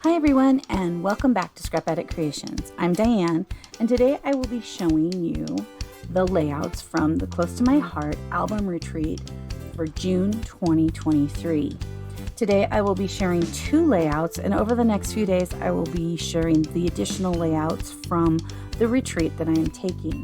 Hi everyone, and welcome back to Scrap Addict Creations. I'm Diane, and today I will be showing you the layouts from the Close to My Heart album retreat for June 2023. Today I will be sharing two layouts, and over the next few days I will be sharing the additional layouts from the retreat that I am taking.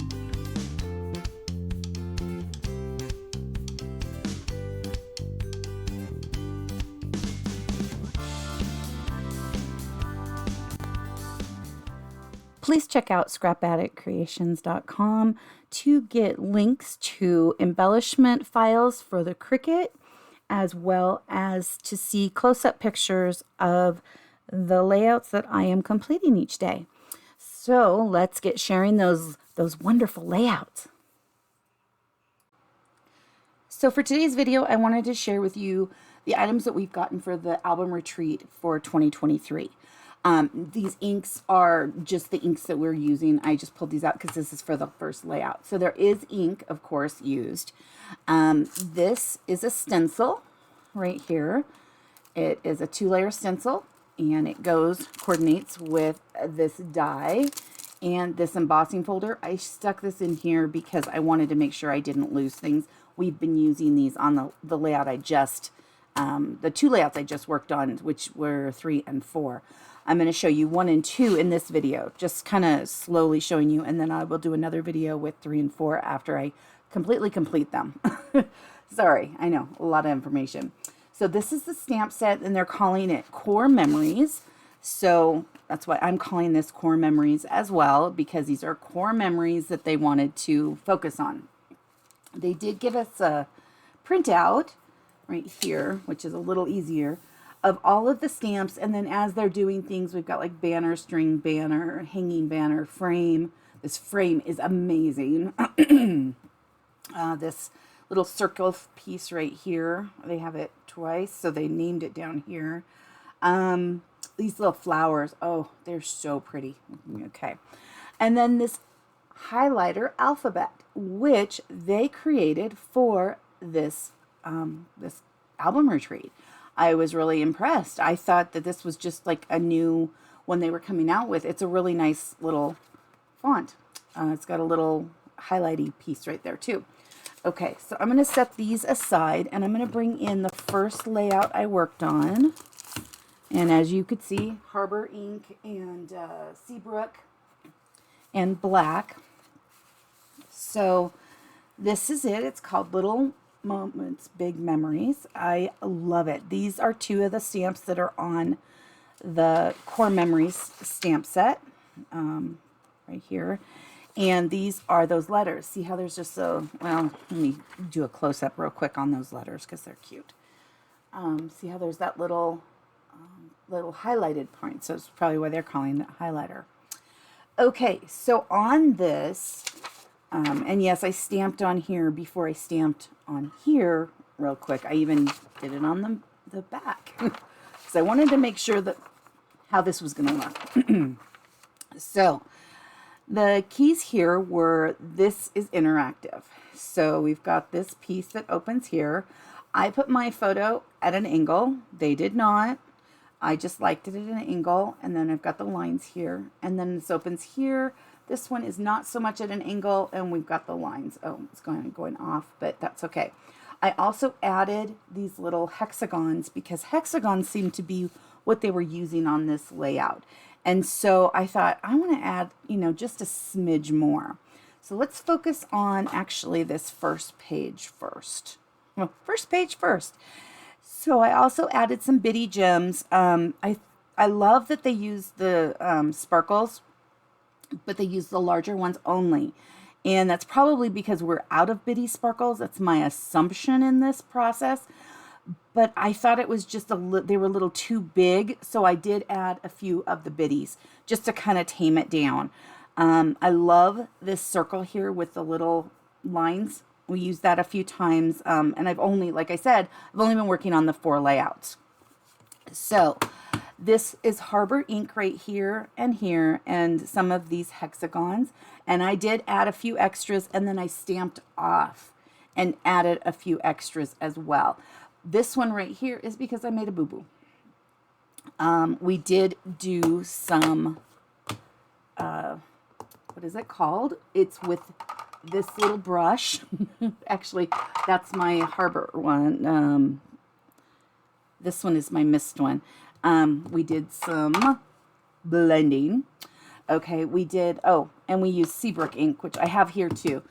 Please check out scrapaddictcreations.com to get links to embellishment files for the Cricut, as well as to see close-up pictures of the layouts that I am completing each day. So let's get sharing those wonderful layouts. So for today's video, I wanted to share with you the items that we've gotten for the album retreat for 2023. These inks are just the inks that we're using. I just pulled these out because this is for the first layout. So there is ink, of course, used. This is a stencil right here. It is a 2-layer stencil, and it coordinates with this die and this embossing folder. I stuck this in here because I wanted to make sure I didn't lose things. We've been using these on the layout the two layouts I just worked on, which were 3 and 4. I'm going to show you 1 and 2 in this video, just kind of slowly showing you, and then I will do another video with 3 and 4 after I completely complete them. Sorry, I know, a lot of information. So this is the stamp set, and they're calling it Core Memories. So that's why I'm calling this Core Memories as well, because these are core memories that they wanted to focus on. They did give us a printout right here, which is a little easier, of all of the stamps, and then as they're doing things, we've got like banner, string banner, hanging banner, frame. This frame is amazing. This little circle piece right here, they have it twice, so they named it down here. These little flowers, oh, they're so pretty. Okay. And then this highlighter alphabet, which they created for this this album retreat. I was really impressed. I thought that this was just like a new one they were coming out with. It's a really nice little font. It's got a little highlighty piece right there too. Okay, so I'm going to set these aside, and I'm going to bring in the first layout I worked on. And as you could see, Harbor Ink and Seabrook and black. So this is it. It's called Little Moments, Big Memories. I love it. These are 2 of the stamps that are on the Core Memories stamp set right here. And these are those letters. See how there's just well, let me do a close-up real quick on those letters because they're cute. See how there's that little highlighted point. So it's probably why they're calling it highlighter. Okay, so on this, and yes, I stamped on here before I stamped on here real quick. I even did it on the back because I wanted to make sure that how this was going to look. So the keys here were, this is interactive. So we've got this piece that opens here. I put my photo at an angle. They did not. I just liked it at an angle. And then I've got the lines here. And then this opens here. This one is not so much at an angle, and we've got the lines. Oh, it's going off, but that's okay. I also added these little hexagons because hexagons seem to be what they were using on this layout. And so I thought, I want to add, just a smidge more. So let's focus on actually this first page first. Well, first page first. So I also added some bitty gems. I love that they use the sparkles, but they use the larger ones only. And that's probably because we're out of bitty sparkles. That's my assumption in this process. But I thought it was just they were a little too big, so I did add a few of the bitties just to kind of tame it down. I love this circle here with the little lines. We used that a few times, and I've only, like I said, I've only been working on the 4 layouts. So this is Harbor Ink right here, and some of these hexagons. And I did add a few extras, and then I stamped off and added a few extras as well. This one right here is because I made a boo-boo. We did do some, what is it called? It's with this little brush. Actually, that's my Harbor one. This one is my mist one. We did some blending. Okay, we did, oh, and we used Seabrook ink, which I have here too.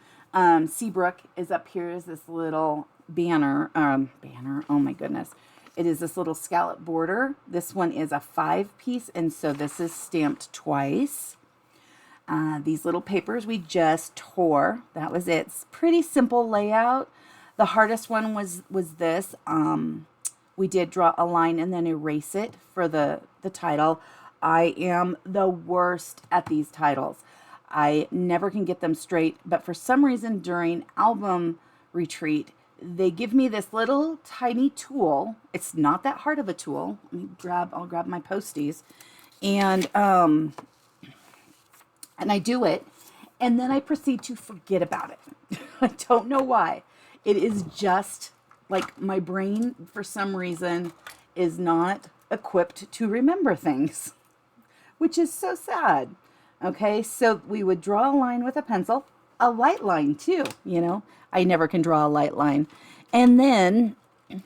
Seabrook is up here as this little banner, oh my goodness. It is this little scallop border. This one is a 5-piece, and so this is stamped twice. These little papers we just tore. That was it. It's pretty simple layout. The hardest one was this. We did draw a line and then erase it for the title. I am the worst at these titles. I never can get them straight, but for some reason during album retreat, they give me this little tiny tool. It's not that hard of a tool. I'll grab my Posties, and I do it, and then I proceed to forget about it. I don't know why. It is just like my brain, for some reason, is not equipped to remember things, which is so sad. Okay, so we would draw a line with a pencil, a light line too, you know. I never can draw a light line. And then,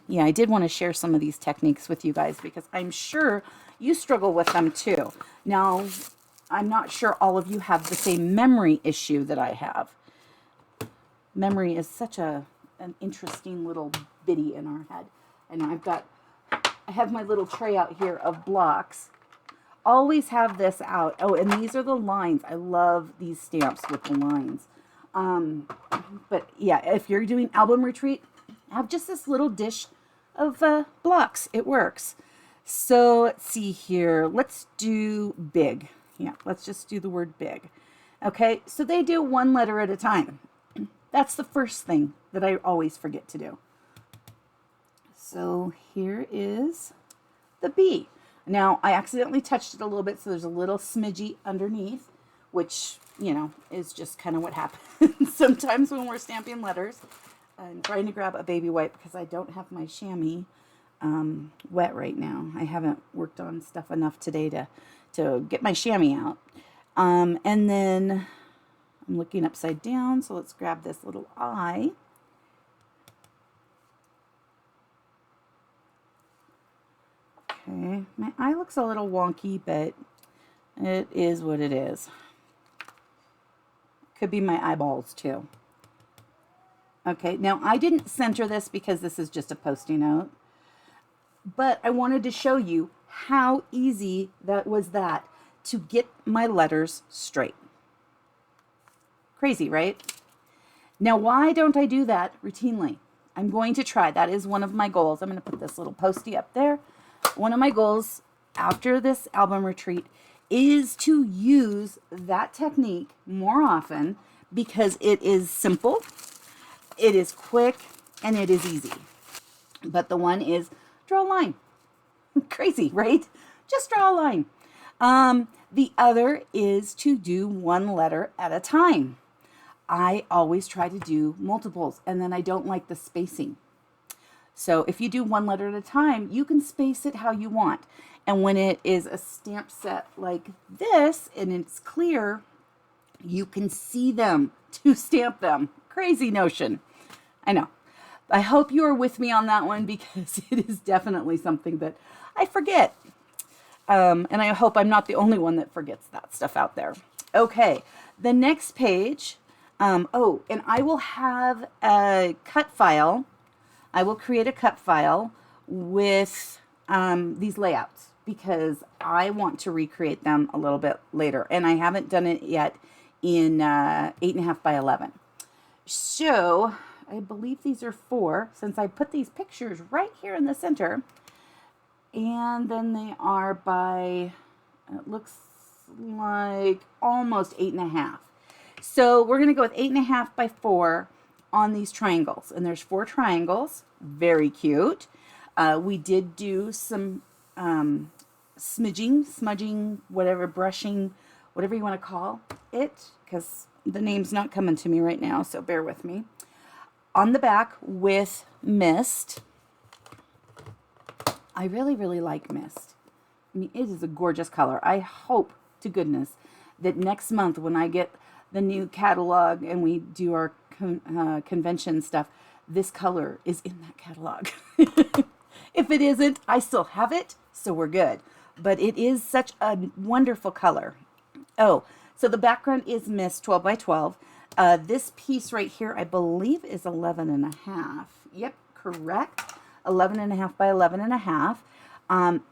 yeah, I did want to share some of these techniques with you guys because I'm sure you struggle with them too. Now, I'm not sure all of you have the same memory issue that I have. Memory is such an interesting little bitty in our head. And I have my little tray out here of blocks. Always have this out. Oh, and these are the lines. I love these stamps with the lines. But yeah, if you're doing album retreat, have just this little dish of blocks. It works. So let's see here. Let's do big. Yeah, let's just do the word big. Okay, so they do one letter at a time. That's the first thing that I always forget to do. So here is the B. Now, I accidentally touched it a little bit, so there's a little smidgy underneath, which, you know, is just kind of what happens sometimes when we're stamping letters. I'm trying to grab a baby wipe because I don't have my chamois wet right now. I haven't worked on stuff enough today to get my chamois out. And then I'm looking upside down, so let's grab this little I. Okay, my eye looks a little wonky, but it is what it is. Could be my eyeballs too. Okay, now I didn't center this because this is just a Post-it note, but I wanted to show you how easy that was to get my letters straight. Crazy, right? Now, why don't I do that routinely? I'm going to try. That is one of my goals. I'm going to put this little Postie up there. One of my goals after this album retreat is to use that technique more often because it is simple, it is quick, and it is easy. But the one is draw a line. Crazy, right? Just draw a line. The other is to do one letter at a time. I always try to do multiples, and then I don't like the spacing. So if you do one letter at a time, you can space it how you want. And when it is a stamp set like this, and it's clear, you can see them to stamp them. Crazy notion. I know. I hope you are with me on that one because it is definitely something that I forget. And I hope I'm not the only one that forgets that stuff out there. Okay, the next page. Oh, and I will have a cut file. I will create a cut file with these layouts because I want to recreate them a little bit later. And I haven't done it yet in 8.5 by 11. So I believe these are 4 since I put these pictures right here in the center. And then they are by, it looks like almost 8.5. So we're going to go with 8.5 by 4 on these triangles. And there's 4 triangles. Very cute. We did do some smudging, whatever, brushing, whatever you want to call it, because the name's not coming to me right now, so bear with me. On the back with mist. I really, really like mist. I mean, it is a gorgeous color. I hope to goodness that next month when I get the new catalog and we do our convention stuff, this color is in that catalog. If it isn't, I still have it, so we're good. But it is such a wonderful color. Oh, so the background is mist 12 by 12. This piece right here, I believe, is 11 and a half. Yep, correct. 11 and a half by 11 and a half.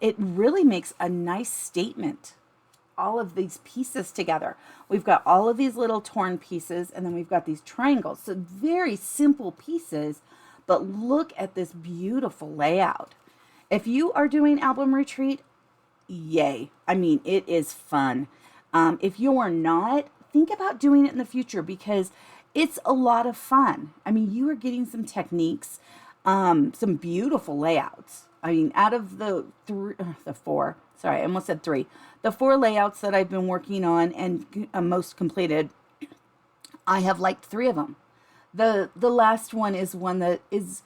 It really makes a nice statement. All of these pieces together. We've got all of these little torn pieces, and then we've got these triangles. So very simple pieces, but look at this beautiful layout. If you are doing album retreat, yay. I mean, it is fun. If you are not, think about doing it in the future because it's a lot of fun. I mean, you are getting some techniques, some beautiful layouts. I mean, out of the four, sorry, I almost said three. The 4 layouts that I've been working on and most completed, I have liked 3 of them. The last one is one that is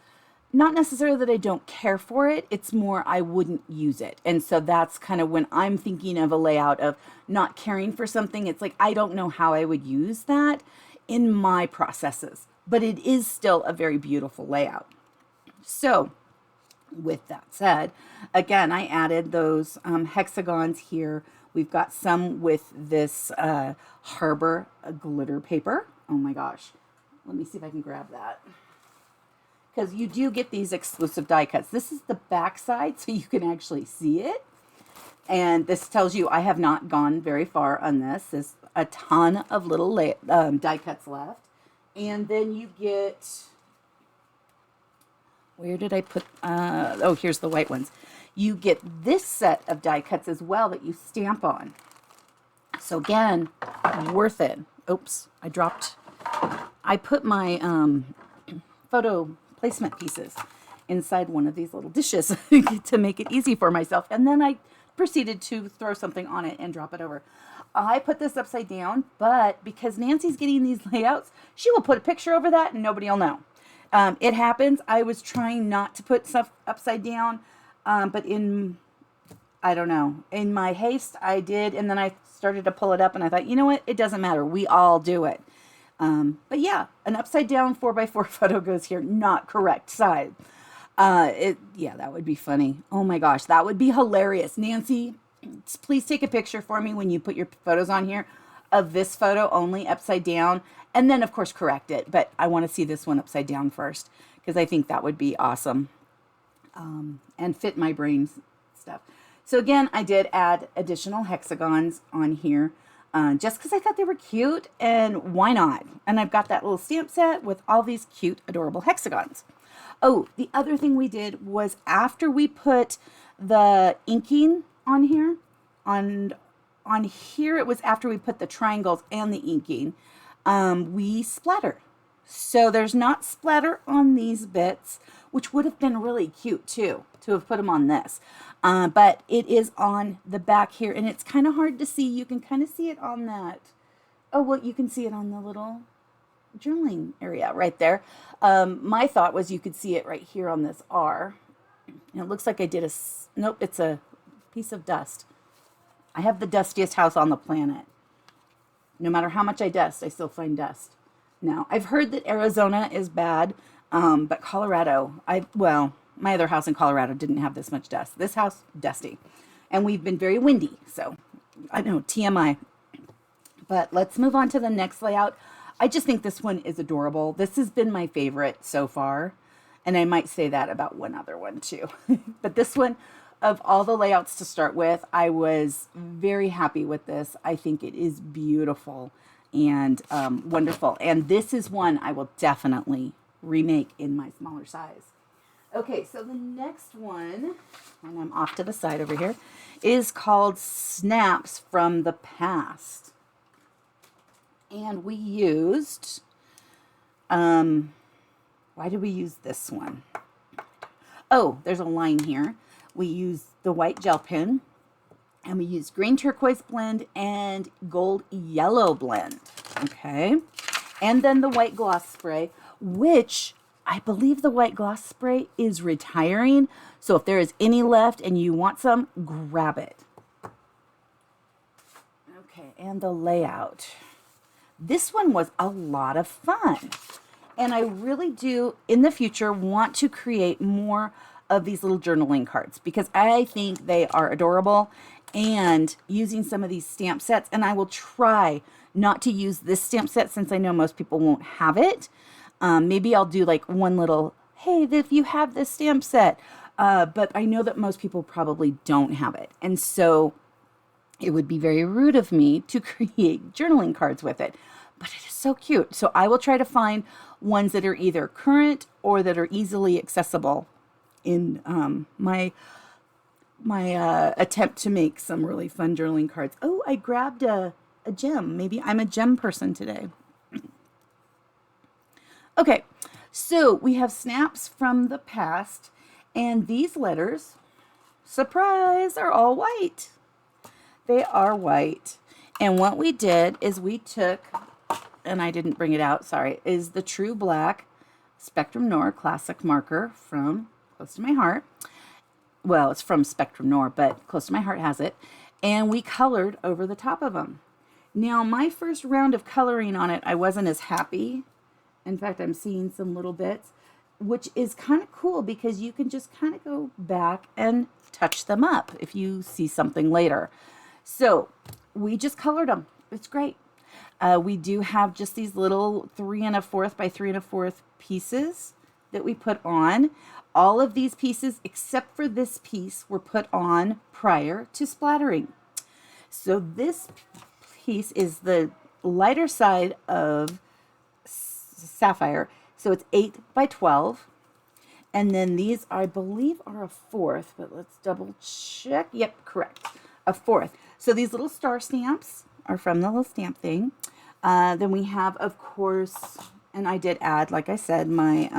not necessarily that I don't care for it. It's more I wouldn't use it. And so that's kind of when I'm thinking of a layout of not caring for something. It's like, I don't know how I would use that in my processes. But it is still a very beautiful layout. So with that said, again, I added those hexagons here. We've got some with this Harbor glitter paper. Oh my gosh. Let me see if I can grab that. Because you do get these exclusive die cuts. This is the back side, so you can actually see it. And this tells you I have not gone very far on this. There's a ton of little die cuts left. And then you get... Where did I put, oh, here's the white ones. You get this set of die cuts as well that you stamp on. So again, worth it. Oops, I put my photo placement pieces inside one of these little dishes to make it easy for myself. And then I proceeded to throw something on it and drop it over. I put this upside down, but because Nancy's getting these layouts, she will put a picture over that and nobody will know. It happens. I was trying not to put stuff upside down, but I don't know, in my haste, I did. And then I started to pull it up and I thought, you know what? It doesn't matter. We all do it. But yeah, an upside down 4x4 photo goes here. Not correct side. Yeah, that would be funny. Oh my gosh, that would be hilarious. Nancy, please take a picture for me when you put your photos on here of this photo only upside down. And then, of course, correct it. But I want to see this one upside down first because I think that would be awesome and fit my brain stuff. So again, I did add additional hexagons on here just because I thought they were cute. And why not? And I've got that little stamp set with all these cute, adorable hexagons. Oh, the other thing we did was after we put the inking on here, on here, it was after we put the triangles and the inking. We splatter. So there's not splatter on these bits, which would have been really cute too, to have put them on this. But it is on the back here, and it's kind of hard to see. You can kind of see it on that. Oh, well, you can see it on the little journaling area right there. My thought was you could see it right here on this R. And it looks like I did nope, it's a piece of dust. I have the dustiest house on the planet. No matter how much I dust, I still find dust. Now, I've heard that Arizona is bad, but Colorado, my other house in Colorado didn't have this much dust. This house, dusty. And we've been very windy, so I know, TMI. But let's move on to the next layout. I just think this one is adorable. This has been my favorite so far, and I might say that about one other one too. But this one, of all the layouts to start with, I was very happy with this. I think it is beautiful and wonderful. And this is one I will definitely remake in my smaller size. Okay, so the next one, and I'm off to the side over here, is called Snaps from the Past. And we used, why did we use this one? Oh, there's a line here. We used the white gel pen, and we used green turquoise blend and gold yellow blend. Okay. And then the white gloss spray, which I believe the white gloss spray is retiring. So if there is any left and you want some, grab it. Okay, and the layout. This one was a lot of fun. And I really do, in the future, want to create more of these little journaling cards because I think they are adorable. And using some of these stamp sets, and I will try not to use this stamp set since I know most people won't have it. Maybe I'll do like one little, hey, if you have this stamp set. But I know that most people probably don't have it. And so it would be very rude of me to create journaling cards with it. But it is so cute. So I will try to find ones that are either current or that are easily accessible in my attempt to make some really fun journaling cards. Oh, I grabbed a gem. Maybe I'm a gem person today. Okay, so we have snaps from the past, and these letters, surprise, are all white. They are white. And what we did is we took, and I didn't bring it out, sorry, is the True Black Spectrum Noir Classic Marker from Close to My Heart. Well, it's from Spectrum Noir, but Close to My Heart has it. And we colored over the top of them. Now, my first round of coloring on it, I wasn't as happy. In fact, I'm seeing some little bits, which is kind of cool because you can just kind of go back and touch them up if you see something later. So we just colored them. It's great. We do have just these little 3 1/4 by 3 1/4 pieces that we put on. All of these pieces, except for this piece, were put on prior to splattering. So this piece is the lighter side of sapphire. So it's 8 by 12. And then these, I believe, are a 4th, but let's double check. Yep, correct. A 4th. So these little star stamps are from the little stamp thing. Then we have, of course, and I did add, like I said, my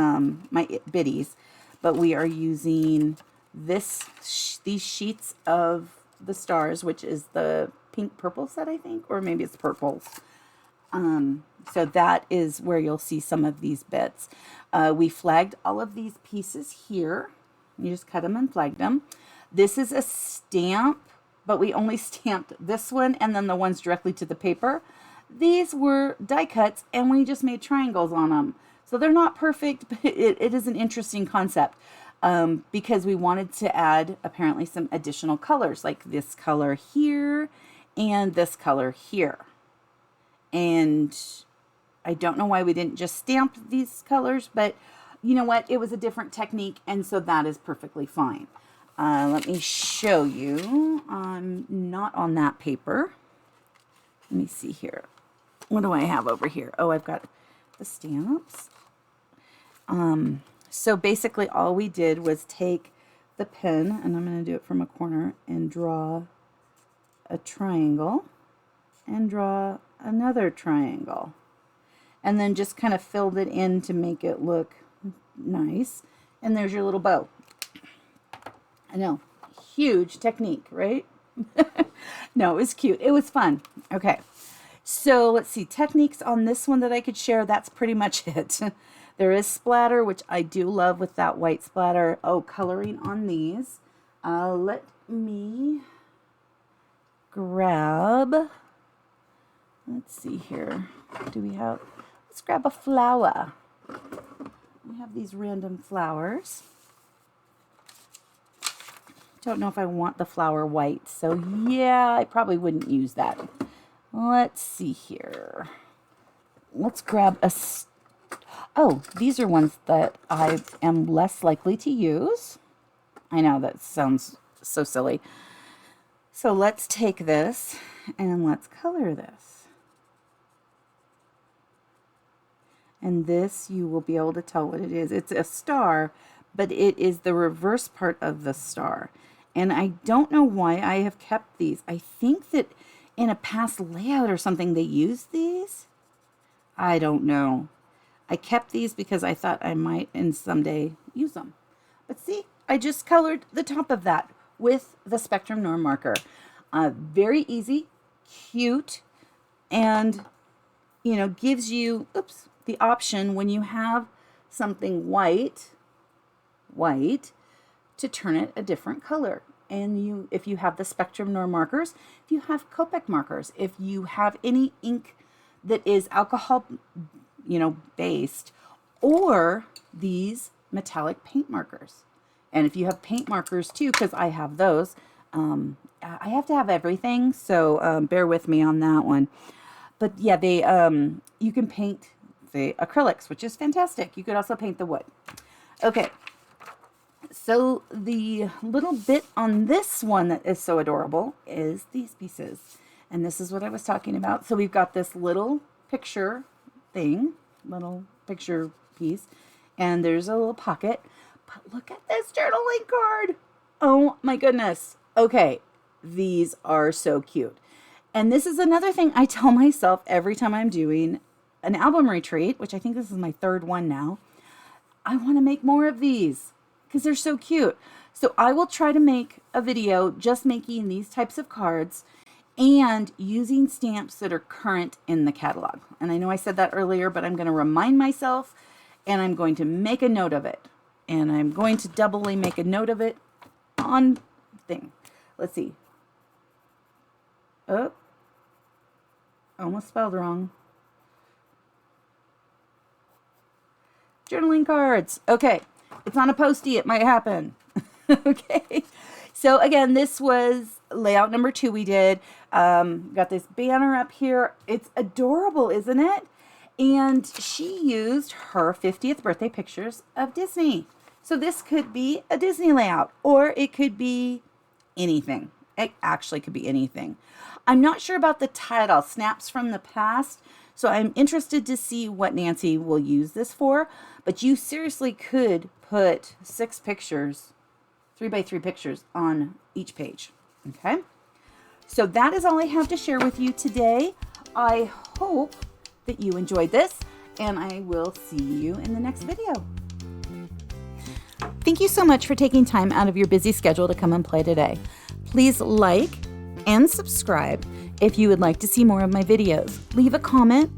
my biddies, but we are using these sheets of the stars, which is the pink purple set, I think, or maybe it's purples. So that is where you'll see some of these bits. We flagged all of these pieces here. You just cut them and flagged them. This is a stamp, but we only stamped this one and then the ones directly to the paper. These were die cuts and we just made triangles on them. So they're not perfect, but it is an interesting concept because we wanted to add apparently some additional colors like this color here and this color here. And I don't know why we didn't just stamp these colors, but you know what? It was a different technique, and so that is perfectly fine. Let me show you. I'm not on that paper. Let me see here. What do I have over here? Oh, I've got the stamps. So basically all we did was take the pen, and I'm going to do it from a corner, and draw a triangle, and draw another triangle. And then just kind of filled it in to make it look nice. And there's your little bow. I know, huge technique, right? No, it was cute. It was fun. Okay, so let's see. Techniques on this one that I could share, that's pretty much it. There is splatter, which I do love with that white splatter. Oh, coloring on these. Let me grab, let's see here. Do we have, let's grab a flower. We have these random flowers. Don't know if I want the flower white, so yeah, I probably wouldn't use that. Let's see here. Let's grab a, oh, these are ones that I am less likely to use. I know that sounds so silly. So let's take this and let's color this. And this, you will be able to tell what it is. It's a star, but it is the reverse part of the star. And I don't know why I have kept these. I think that in a past layout or something they used these. I don't know. I kept these because I thought I might and someday use them. But see, I just colored the top of that with the Spectrum Noir marker. Very easy, cute, and you know, gives you, oops, the option when you have something white, to turn it a different color. and if you have the Spectrum Nor markers, if you have Copic markers, if you have any ink that is alcohol, based, or these metallic paint markers. And if you have paint markers too, because I have those, I have to have everything, so bear with me on that one. But yeah, they you can paint the acrylics, which is fantastic. You could also paint the wood. Okay, so the little bit on this one that is so adorable is these pieces. And this is what I was talking about. So we've got this little picture thing, little picture piece, and there's a little pocket. But look at this journaling card. Oh my goodness. Okay, these are so cute. And this is another thing I tell myself every time I'm doing an album retreat, which I think this is my third one now. I want to make more of these because they're so cute. So I will try to make a video just making these types of cards and using stamps that are current in the catalog. And I know I said that earlier, but I'm going to remind myself, and I'm going to make a note of it. And I'm going to doubly make a note of it on thing. Let's see. Oh, almost spelled wrong. Journaling cards. Okay, it's on a Post-it. It might happen. Okay, so again, this was layout number 2 we did. Got this banner up here. It's adorable, isn't it? And she used her 50th birthday pictures of Disney. So this could be a Disney layout, or it could be anything. It actually could be anything. I'm not sure about the title, Snaps from the Past. So I'm interested to see what Nancy will use this for. But you seriously could put 6 pictures, 3x3 pictures on each page. Okay. So that is all I have to share with you today. I hope that you enjoyed this, and I will see you in the next video. Thank you so much for taking time out of your busy schedule to come and play today. Please like and subscribe if you would like to see more of my videos. Leave a comment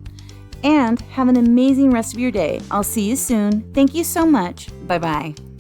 and have an amazing rest of your day. I'll see you soon. Thank you so much. Bye-bye.